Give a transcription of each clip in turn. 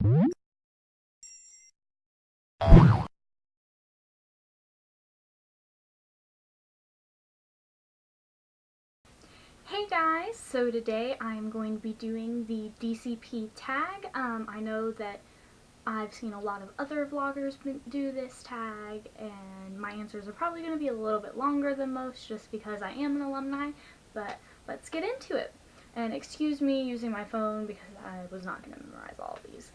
Hey guys, so today I'm going to be doing the DCP tag. I know that I've seen a lot of other vloggers do this tag, and my answers are probably going to be a little bit longer than most just because I am an alumni, but let's get into it. And excuse me using my phone because I was not going to memorize all of these.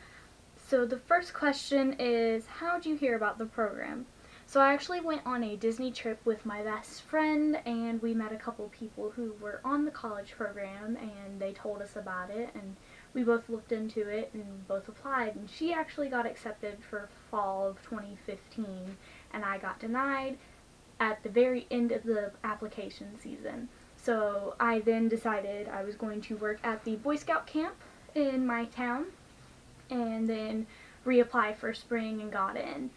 So the first question is, how'd you hear about the program? So I actually went on a Disney trip with my best friend, and we met a couple people who were on the college program, and they told us about it, and we both looked into it and both applied, and she actually got accepted for fall of 2015, and I got denied at the very end of the application season. So I then decided I was going to work at the Boy Scout camp in my town, and then reapply for spring and got in.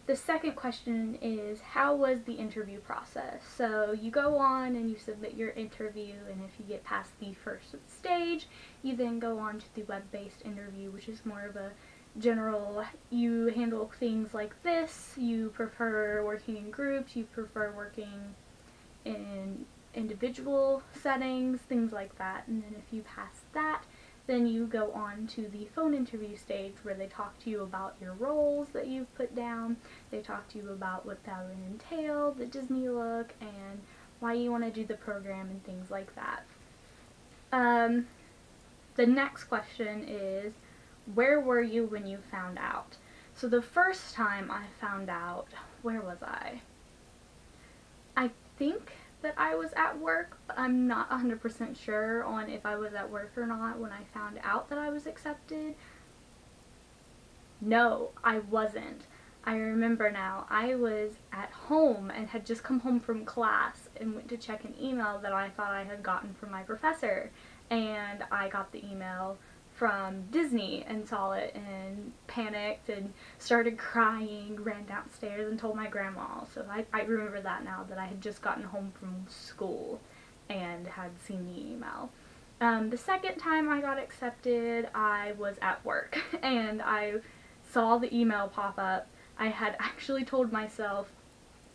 The second question is, how was the interview process? So you go on and you submit your interview, and if you get past the first stage, you then go on to the web-based interview, which is more of a general, you handle things like this, you prefer working in groups, you prefer working in individual settings, things like that. And then if you pass that, then you go on to the phone interview stage where they talk to you about your roles that you've put down. They talk to you about what that would entail, the Disney look, and why you want to do the program and things like that. The next question is, where were you when you found out? So the first time I found out, where was I? I think that I was at work, but I'm not 100% sure on if I was at work or not when I found out that I was accepted. No, I wasn't. I remember now, I was at home and had just come home from class and went to check an email that I thought I had gotten from my professor, and I got the email from Disney and saw it and panicked and started crying, ran downstairs and told my grandma. So I remember that now, that I had just gotten home from school and had seen the email. The second time I got accepted, I was at work and I saw the email pop up. I had actually told myself,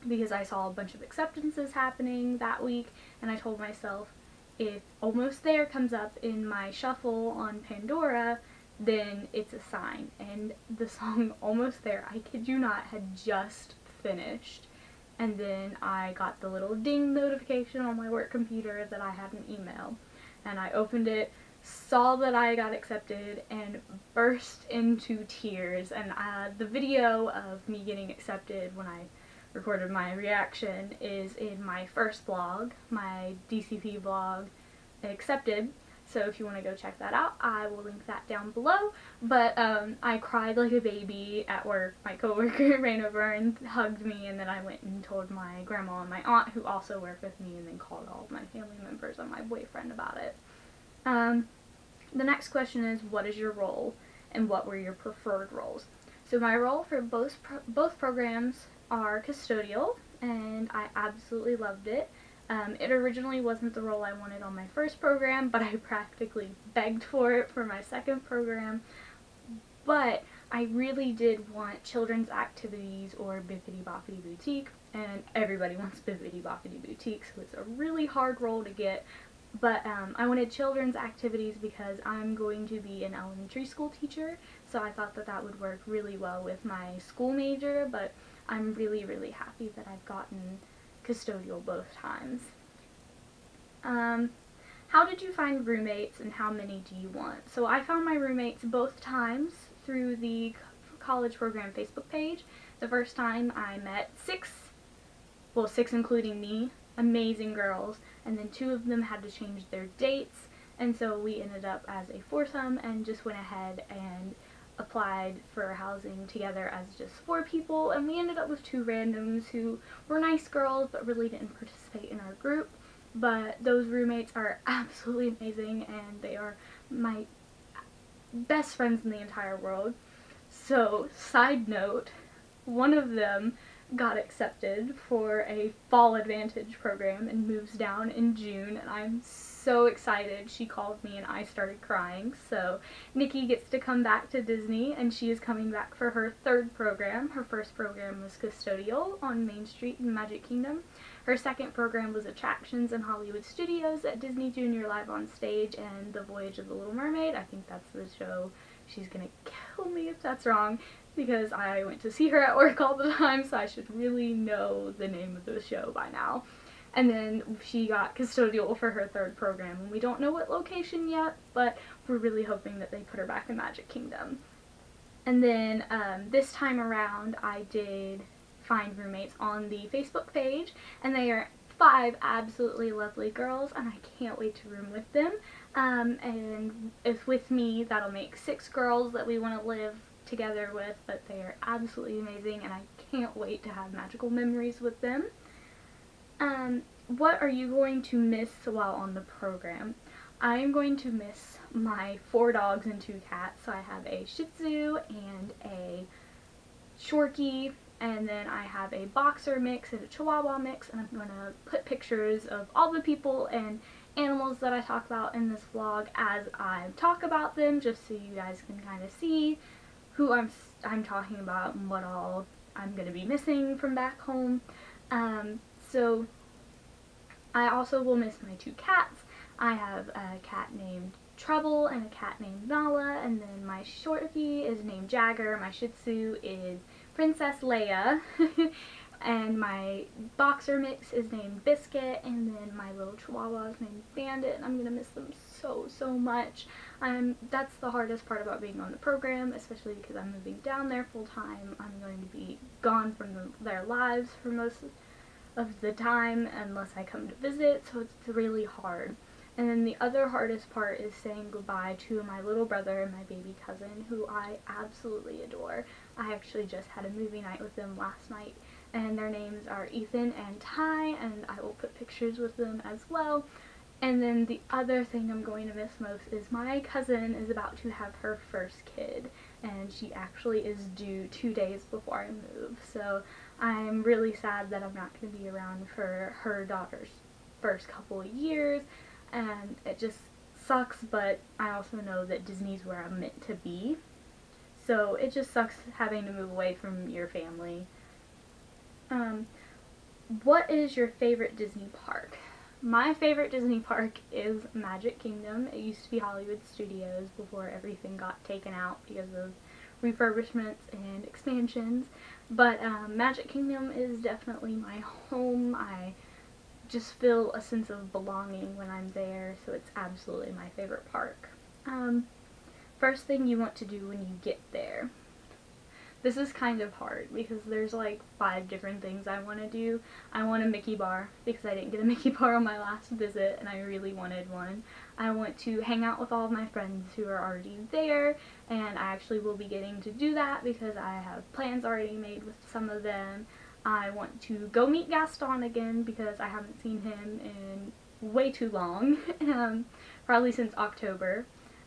because I saw a bunch of acceptances happening that week, and I told myself, if Almost There comes up in my shuffle on Pandora, then it's a sign. And the song Almost There, I kid you not, had just finished. And then I got the little ding notification on my work computer that I had an email. And I opened it, saw that I got accepted, and burst into tears. And the video of me getting accepted when I recorded my reaction is in my first vlog, my DCP vlog, Accepted. So if you want to go check that out, I will link that down below. But I cried like a baby at work. My coworker ran over and hugged me, and then I went and told my grandma and my aunt, who also work with me, and then called all of my family members and my boyfriend about it. The next question is, what is your role and what were your preferred roles? So my role for both programs are custodial, and I absolutely loved it. It originally wasn't the role I wanted on my first program, but I practically begged for it for my second program. But I really did want children's activities or Bibbidi Boppidi Boutique, and everybody wants Bibbidi Boppidi Boutique, so it's a really hard role to get. But I wanted children's activities because I'm going to be an elementary school teacher, so I thought that that would work really well with my school major, but I'm really, really happy that I've gotten custodial both times. How did you find roommates and how many do you want? So I found my roommates both times through the college program Facebook page. The first time I met six including me, amazing girls, and then two of them had to change their dates, and so we ended up as a foursome and just went ahead and applied for housing together as just 4 people, and we ended up with 2 randoms who were nice girls but really didn't participate in our group. But those roommates are absolutely amazing, and they are my best friends in the entire world. So, side note, one of them got accepted for a fall advantage program and moves down in June, and I'm so excited. She called me and I started crying. So Nikki gets to come back to Disney, and she is coming back for her third program. Her first program was custodial on Main Street in Magic Kingdom. Her second program was attractions in Hollywood Studios at Disney Junior Live on Stage and The Voyage of the Little Mermaid. I think that's the show. She's gonna kill me if that's wrong, because I went to see her at work all the time, so I should really know the name of the show by now. And then she got custodial for her third program, and we don't know what location yet, but we're really hoping that they put her back in Magic Kingdom. And then this time around, I did find roommates on the Facebook page, and they are 5 absolutely lovely girls, and I can't wait to room with them. And if with me, that'll make 6 girls that we want to live together with, but they are absolutely amazing, and I can't wait to have magical memories with them. What are you going to miss while on the program? I am going to miss my 4 dogs and 2 cats. So I have a Shih Tzu and a Shorkie, and then I have a Boxer mix and a Chihuahua mix, and I'm going to put pictures of all the people and animals that I talk about in this vlog as I talk about them, just so you guys can kind of see who I'm talking about and what all I'm going to be missing from back home. So I also will miss my 2 cats. I have a cat named Trouble and a cat named Nala, and then my Shortie is named Jagger, my Shih Tzu is Princess Leia, and my Boxer mix is named Biscuit, and then my little Chihuahua is named Bandit, and I'm going to miss them so much. That's the hardest part about being on the program, especially because I'm moving down there full time. I'm going to be gone from their lives for most of the time unless I come to visit, so it's really hard. And then the other hardest part is saying goodbye to my little brother and my baby cousin, who I absolutely adore. I actually just had a movie night with them last night, and their names are Ethan and Ty, and I will put pictures with them as well. And then the other thing I'm going to miss most is my cousin is about to have her first kid, and she actually is due 2 days before I move. So I'm really sad that I'm not going to be around for her daughter's first couple of years, and it just sucks, but I also know that Disney's where I'm meant to be. So it just sucks having to move away from your family. What is your favorite Disney park? My favorite Disney park is Magic Kingdom. It used to be Hollywood Studios before everything got taken out because of refurbishments and expansions. But Magic Kingdom is definitely my home. I just feel a sense of belonging when I'm there, so it's absolutely my favorite park. First thing you want to do when you get there. This is kind of hard because there's like 5 different things I want to do. I want a Mickey bar because I didn't get a Mickey bar on my last visit and I really wanted one. I want to hang out with all of my friends who are already there, and I actually will be getting to do that because I have plans already made with some of them. I want to go meet Gaston again because I haven't seen him in way too long, probably since October.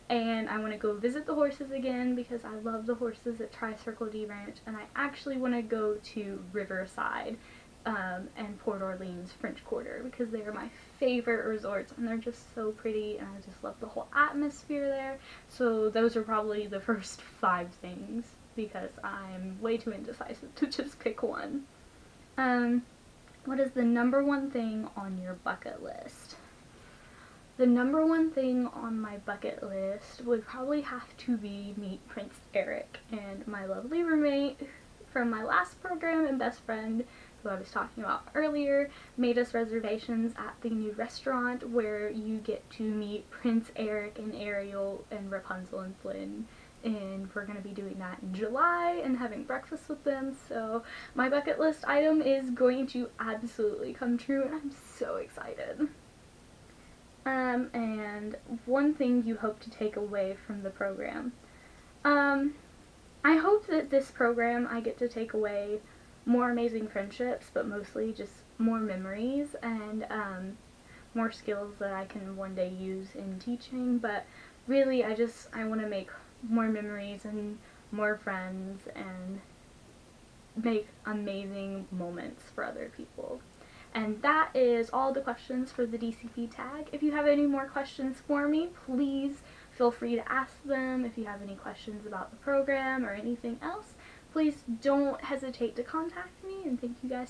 And I want to go visit the horses again because I love the horses at Tri-Circle D Ranch, and I actually want to go to Riverside and Port Orleans French Quarter because they are my favorite resorts and they're just so pretty, and I just love the whole atmosphere there. So those are probably the first 5 things because I'm way too indecisive to just pick one. What is the number 1 thing on your bucket list? The number 1 thing on my bucket list would probably have to be meet Prince Eric, and my lovely roommate from my last program and best friend, who I was talking about earlier, made us reservations at the new restaurant where you get to meet Prince Eric and Ariel and Rapunzel and Flynn. And we're going to be doing that in July and having breakfast with them, so my bucket list item is going to absolutely come true, and I'm so excited. And one thing you hope to take away from the program. I hope that this program I get to take away more amazing friendships, but mostly just more memories and more skills that I can one day use in teaching. But really, I want to make more memories and more friends and make amazing moments for other people. And that is all the questions for the DCP tag. If you have any more questions for me, please feel free to ask them. If you have any questions about the program or anything else, please don't hesitate to contact me, and thank you guys